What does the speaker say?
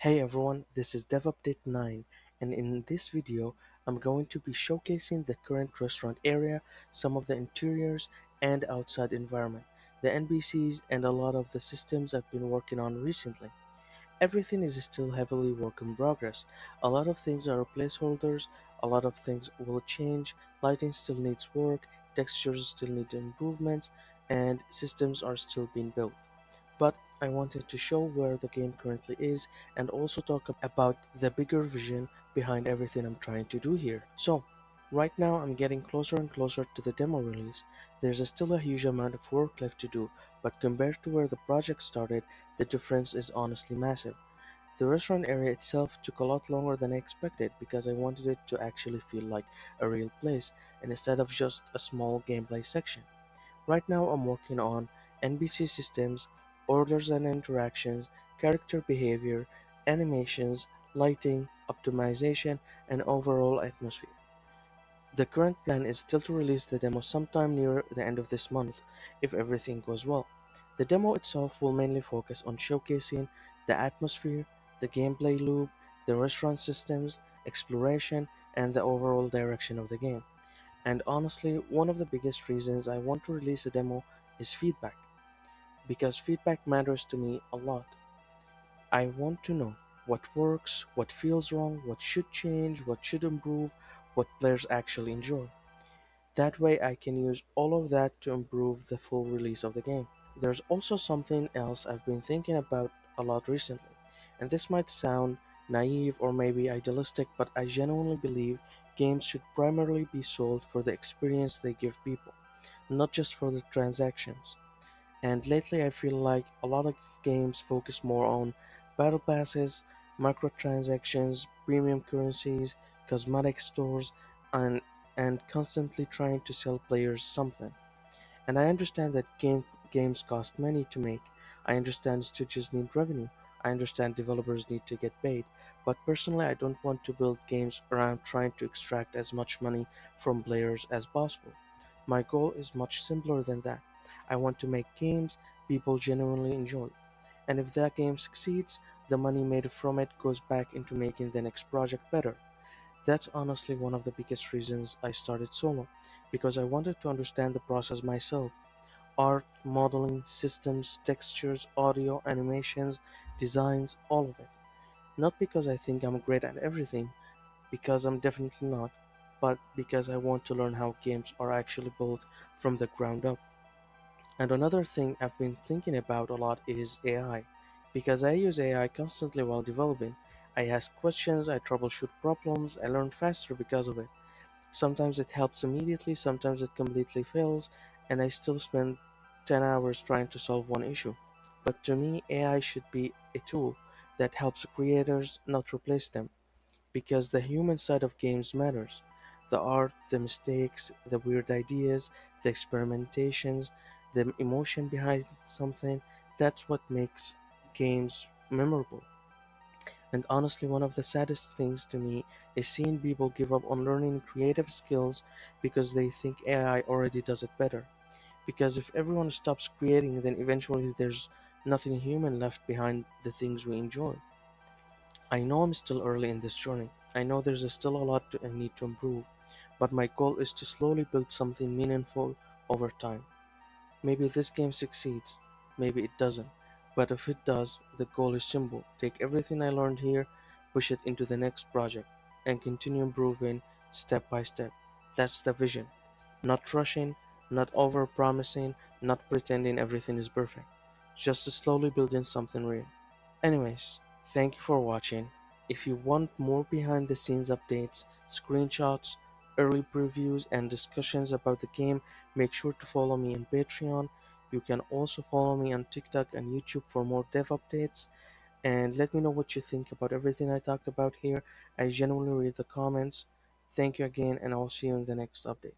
Hey everyone, this is Dev Update 9, and in this video I'm going to be showcasing the current restaurant area, some of the interiors and outside environment, the NPCs and a lot of the systems I've been working on recently. Everything is still heavily work in progress. A lot of things are placeholders, a lot of things will change, lighting still needs work, textures still need improvements, and systems are still being built. But I wanted to show where the game currently is and also talk about the bigger vision behind everything I'm trying to do here. So, right now I'm getting closer and closer to the demo release. There's still a huge amount of work left to do, but compared to where the project started, the difference is honestly massive. The restaurant area itself took a lot longer than I expected because I wanted it to actually feel like a real place and instead of just a small gameplay section. Right now I'm working on NPC systems, orders and interactions, character behavior, animations, lighting, optimization, and overall atmosphere. The current plan is still to release the demo sometime near the end of this month, if everything goes well. The demo itself will mainly focus on showcasing the atmosphere, the gameplay loop, the restaurant systems, exploration, and the overall direction of the game. And honestly, one of the biggest reasons I want to release a demo is feedback, because feedback matters to me a lot. I want to know what works, what feels wrong, what should change, what should improve, what players actually enjoy. That way I can use all of that to improve the full release of the game. There's also something else I've been thinking about a lot recently, and this might sound naive or maybe idealistic, but I genuinely believe games should primarily be sold for the experience they give people, not just for the transactions. And lately I feel like a lot of games focus more on battle passes, microtransactions, premium currencies, cosmetic stores, and constantly trying to sell players something. And I understand that games cost money to make. I understand studios need revenue. I understand developers need to get paid. But personally, I don't want to build games around trying to extract as much money from players as possible. My goal is much simpler than that. I want to make games people genuinely enjoy. And if that game succeeds, the money made from it goes back into making the next project better. That's honestly one of the biggest reasons I started solo, because I wanted to understand the process myself. Art, modeling, systems, textures, audio, animations, designs, all of it. Not because I think I'm great at everything, because I'm definitely not, but because I want to learn how games are actually built from the ground up. And another thing I've been thinking about a lot is AI. Because I use AI constantly while developing. I ask questions, I troubleshoot problems, I learn faster because of it. Sometimes it helps immediately, sometimes it completely fails, and I still spend 10 hours trying to solve one issue. But to me, AI should be a tool that helps creators, not replace them, because the human side of games matters. The art, the mistakes, the weird ideas, the experimentations, the emotion behind something, that's what makes games memorable. And honestly, one of the saddest things to me is seeing people give up on learning creative skills because they think AI already does it better. Because if everyone stops creating, then eventually there's nothing human left behind the things we enjoy. I know I'm still early in this journey. I know there's still a lot I need to improve, but my goal is to slowly build something meaningful over time. Maybe this game succeeds, maybe it doesn't. But if it does, the goal is simple: take everything I learned here, push it into the next project, and continue improving step by step. That's the vision. Not rushing, not over promising, not pretending everything is perfect. Just slowly building something real. Anyways, thank you for watching. If you want more behind the scenes updates, screenshots, early previews, and discussions about the game, make sure to follow me on Patreon. You can also follow me on TikTok and YouTube for more dev updates. And let me know what you think about everything I talked about here. I genuinely read the comments. Thank you again, and I'll see you in the next update.